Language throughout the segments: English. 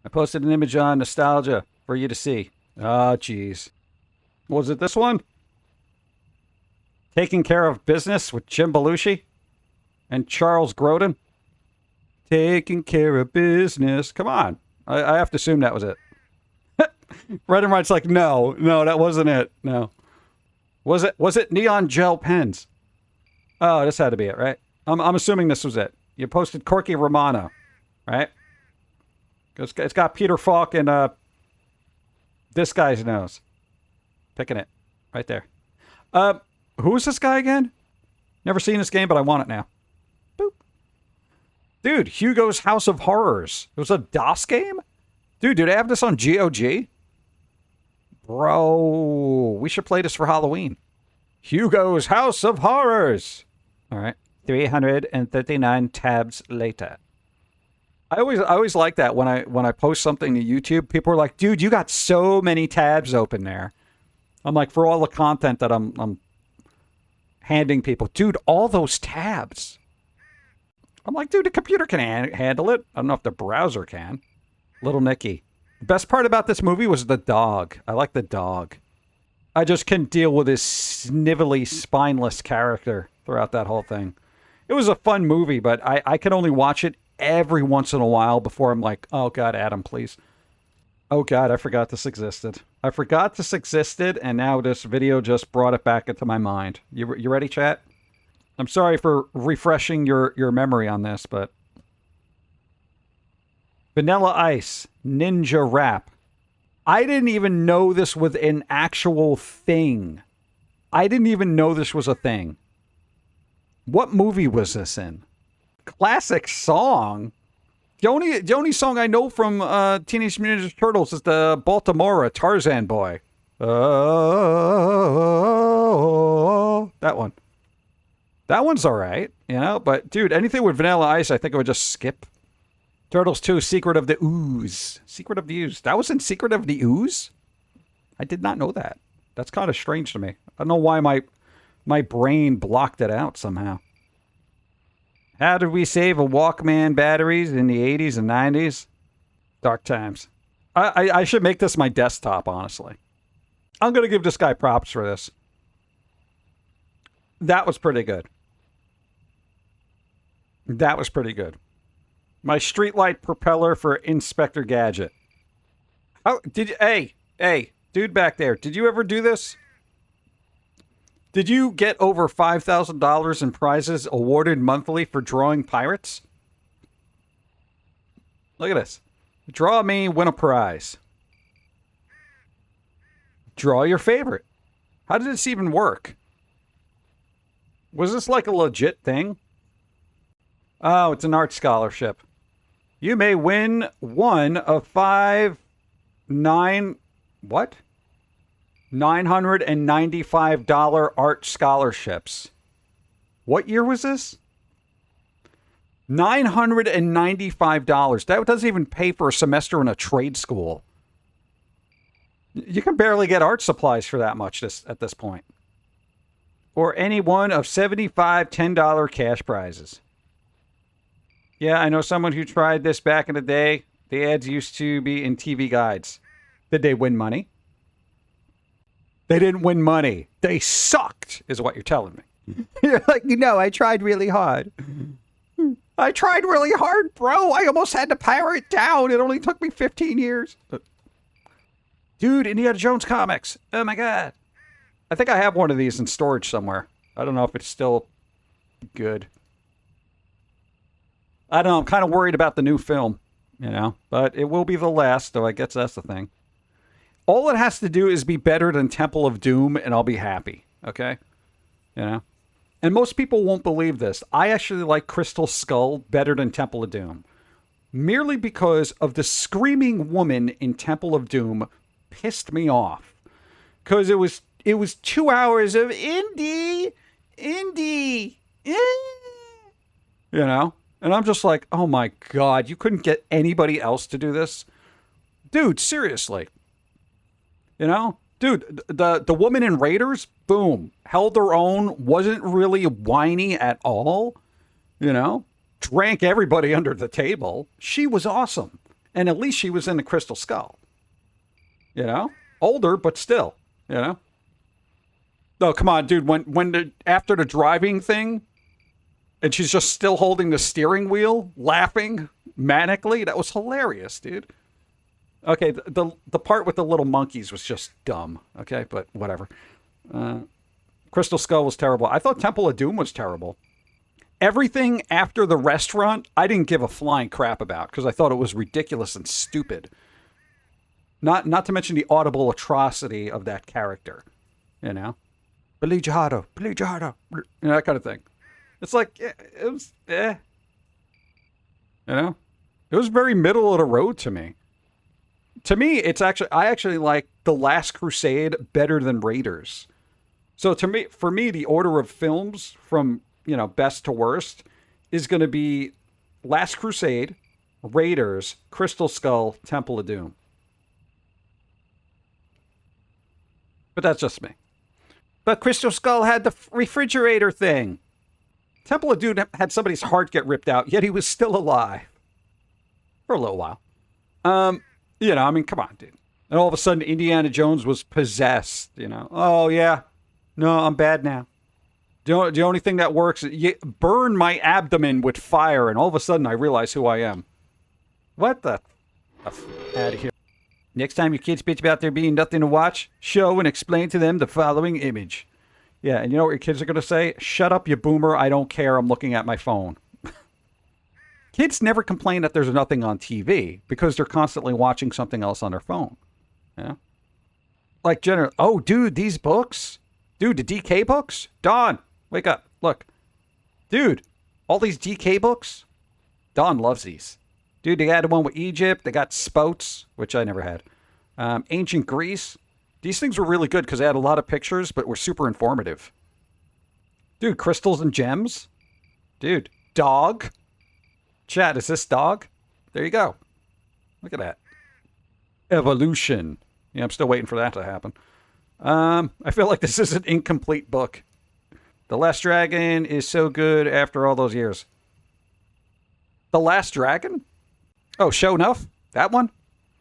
I posted an image on Nostalgia for you to see. Oh, jeez. Was it this one? Taking Care of Business with Jim Belushi and Charles Grodin. Taking Care of Business. Come on. I have to assume that was it. Red and Right's like, no, that wasn't it. No. Was it Neon Gel Pens? Oh, this had to be it, right? I'm assuming this was it. You posted Corky Romano, right? It's got Peter Falk and this guy's nose. Picking it. Right there. Who is this guy again? Never seen this game, but I want it now. Boop. Dude, Hugo's House of Horrors. It was a DOS game? Dude, do they have this on GOG? Bro, we should play this for Halloween. Hugo's House of Horrors. All right. 339 tabs later. I always like that when I post something to YouTube. People are like, dude, you got so many tabs open there. I'm like, for all the content that I'm handing people. Dude, all those tabs. I'm like, dude, the computer can handle it. I don't know if the browser can. Little Nicky. The best part about this movie was the dog. I like the dog. I just couldn't deal with his snivelly, spineless character throughout that whole thing. It was a fun movie, but I can only watch it every once in a while before I'm like, oh, God, Adam, please. Oh, God, I forgot this existed. I forgot this existed, and now this video just brought it back into my mind. You ready, chat? I'm sorry for refreshing your memory on this, but... Vanilla Ice, Ninja Rap. I didn't even know this was an actual thing. I didn't even know this was a thing. What movie was this in? Classic song? The only song I know from Teenage Mutant Ninja Turtles is the Baltimore Tarzan Boy. That one. That one's all right, you know? But, dude, anything with Vanilla Ice, I think I would just skip. Turtles 2, Secret of the Ooze. Secret of the Ooze. That was in Secret of the Ooze? I did not know that. That's kind of strange to me. I don't know why my brain blocked it out somehow. How did we save a Walkman batteries in the 80s and 90s? Dark times. I should make this my desktop, honestly. I'm going to give this guy props for this. That was pretty good. That was pretty good. My streetlight propeller for Inspector Gadget. How did you... Hey, dude back there. Did you ever do this? Did you get over $5,000 in prizes awarded monthly for drawing pirates? Look at this. Draw me, win a prize. Draw your favorite. How did this even work? Was this like a legit thing? Oh, it's an art scholarship. You may win one of what? $995 art scholarships. What year was this? $995. That doesn't even pay for a semester in a trade school. You can barely get art supplies for that much at this point. Or any one of 75 $10 cash prizes. Yeah, I know someone who tried this back in the day. The ads used to be in TV guides. Did they win money? They didn't win money. They sucked, is what you're telling me. You're like, no, I tried really hard. I tried really hard, bro. I almost had to power it down. It only took me 15 years. Dude, Indiana Jones comics. Oh, my God. I think I have one of these in storage somewhere. I don't know if it's still good. I don't know. I'm kind of worried about the new film, you know. But it will be the last, so I guess that's the thing. All it has to do is be better than Temple of Doom, and I'll be happy. Okay? You know? And most people won't believe this. I actually like Crystal Skull better than Temple of Doom. Merely because of the screaming woman in Temple of Doom pissed me off. Because it was 2 hours of indie. You know? And I'm just like, oh my God, you couldn't get anybody else to do this? Dude, seriously. You know? Dude, the woman in Raiders, boom, held her own, wasn't really whiny at all, you know? Drank everybody under the table. She was awesome. And at least she was in the Crystal Skull. You know? Older, but still, you know? No, come on, dude. After the driving thing, and she's just still holding the steering wheel, laughing manically, that was hilarious, dude. Okay, the part with the little monkeys was just dumb. Okay, but whatever. Crystal Skull was terrible. I thought Temple of Doom was terrible. Everything after the restaurant, I didn't give a flying crap about because I thought it was ridiculous and stupid. Not to mention the audible atrocity of that character, you know, believe your heart, that kind of thing. It's like it was, you know, it was very middle of the road to me. To me, I actually like The Last Crusade better than Raiders. So for me, the order of films from, you know, best to worst is going to be Last Crusade, Raiders, Crystal Skull, Temple of Doom. But that's just me. But Crystal Skull had the refrigerator thing. Temple of Doom had somebody's heart get ripped out, yet he was still alive. For a little while. You know, I mean, come on, dude. And all of a sudden, Indiana Jones was possessed, you know. Oh, yeah. No, I'm bad now. The only thing that works is you burn my abdomen with fire, and all of a sudden, I realize who I am. What the f? Out of here. Next time your kids bitch about there being nothing to watch, show and explain to them the following image. Yeah, and you know what your kids are going to say? Shut up, you boomer. I don't care. I'm looking at my phone. Kids never complain that there's nothing on TV because they're constantly watching something else on their phone. Yeah. Like, generally, oh, dude, these books? Dude, the DK books? Don, wake up. Look. Dude, all these DK books? Don loves these. Dude, they had the one with Egypt. They got Spoats, which I never had. Ancient Greece. These things were really good because they had a lot of pictures, but were super informative. Dude, Crystals and Gems. Dude, Dog. Chat, is this Dog? There you go. Look at that. Evolution. Yeah, I'm still waiting for that to happen. I feel like this is an incomplete book. The Last Dragon is so good after all those years. The Last Dragon? Oh, Show Enough? That one?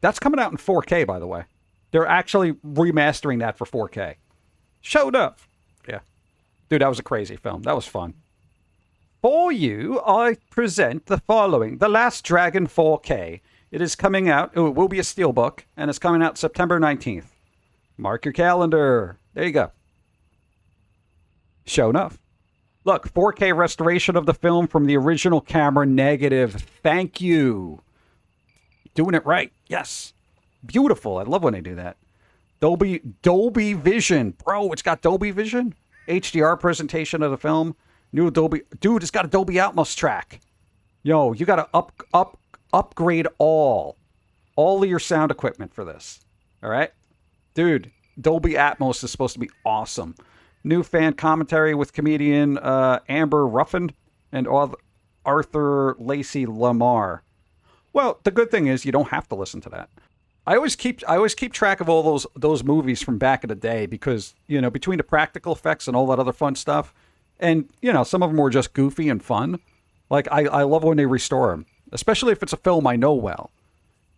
That's coming out in 4K, by the way. They're actually remastering that for 4K. Show Enough. Yeah. Dude, that was a crazy film. That was fun. For you, I present the following. The Last Dragon 4K. It is coming out. It will be a steelbook, and it's coming out September 19th. Mark your calendar. There you go. Show Enough. Look, 4K restoration of the film from the original camera negative. Thank you. Doing it right. Yes. Beautiful. I love when they do that. Dolby Vision. Bro, it's got Dolby Vision. HDR presentation of the film. New Dolby. Dude, it's got a Dolby Atmos track. Yo, you got to upgrade all of your sound equipment for this. All right? Dude, Dolby Atmos is supposed to be awesome. New fan commentary with comedian Amber Ruffin and Arthur Lacey Lamar. Well, the good thing is you don't have to listen to that. I always keep track of all those movies from back in the day because, you know, between the practical effects and all that other fun stuff, and, you know, some of them were just goofy and fun. Like, I love when they restore them, especially if it's a film I know well.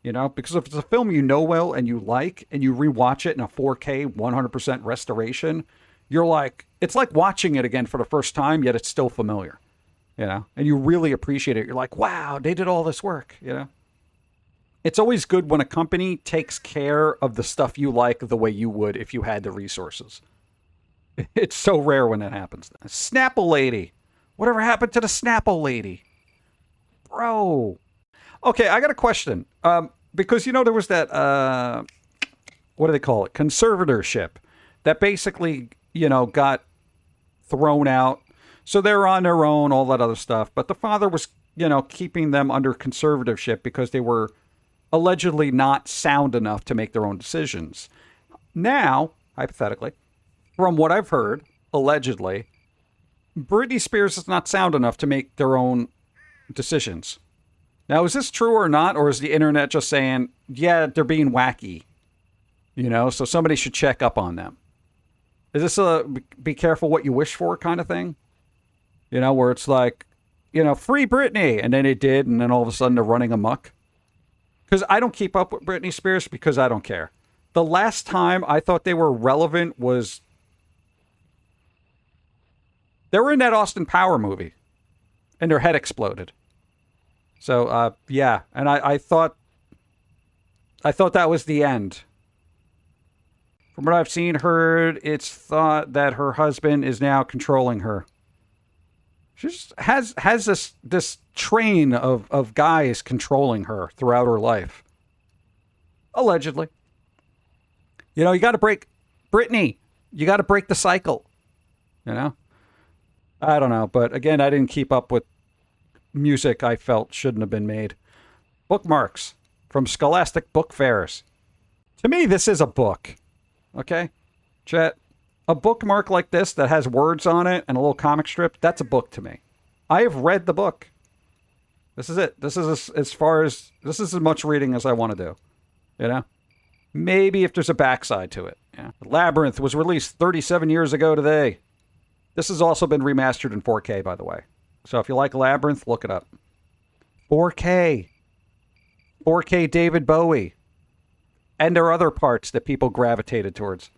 You know, because if it's a film you know well and you like, and you rewatch it in a 4K 100% restoration, you're like, it's like watching it again for the first time, yet it's still familiar. You know, and you really appreciate it. You're like, wow, they did all this work, you know. It's always good when a company takes care of the stuff you like the way you would if you had the resources. It's so rare when that happens. Snapple Lady. Whatever happened to the Snapple Lady? Bro. Okay, I got a question. Because, you know, there was that, what do they call it? Conservatorship. That basically, you know, got thrown out. So they're on their own, all that other stuff. But the father was, you know, keeping them under conservatorship because they were allegedly not sound enough to make their own decisions. Now, hypothetically, from what I've heard, allegedly, Britney Spears is not sound enough to make their own decisions. Now, is this true or not? Or is the internet just saying, yeah, they're being wacky? You know, so somebody should check up on them. Is this a be careful what you wish for kind of thing? You know, where it's like, you know, free Britney. And then it did. And then all of a sudden they're running amok. Because I don't keep up with Britney Spears because I don't care. The last time I thought they were relevant was they were in that Austin Power movie, and their head exploded. So yeah, and I thought that was the end. From what I've seen, heard, it's thought that her husband is now controlling her. She just has this train of guys controlling her throughout her life. Allegedly. You know, you got to break... Britney, you got to break the cycle. You know? I don't know, but again, I didn't keep up with music I felt shouldn't have been made. Bookmarks from Scholastic Book Fairs. To me, this is a book. Okay? Chat. A bookmark like this that has words on it and a little comic strip, that's a book to me. I have read the book. This is it. This is as much reading as I want to do. You know? Maybe if there's a backside to it. Yeah. Labyrinth was released 37 years ago today. This has also been remastered in 4K, by the way. So if you like Labyrinth, look it up. 4K. 4K David Bowie. And there are other parts that people gravitated towards.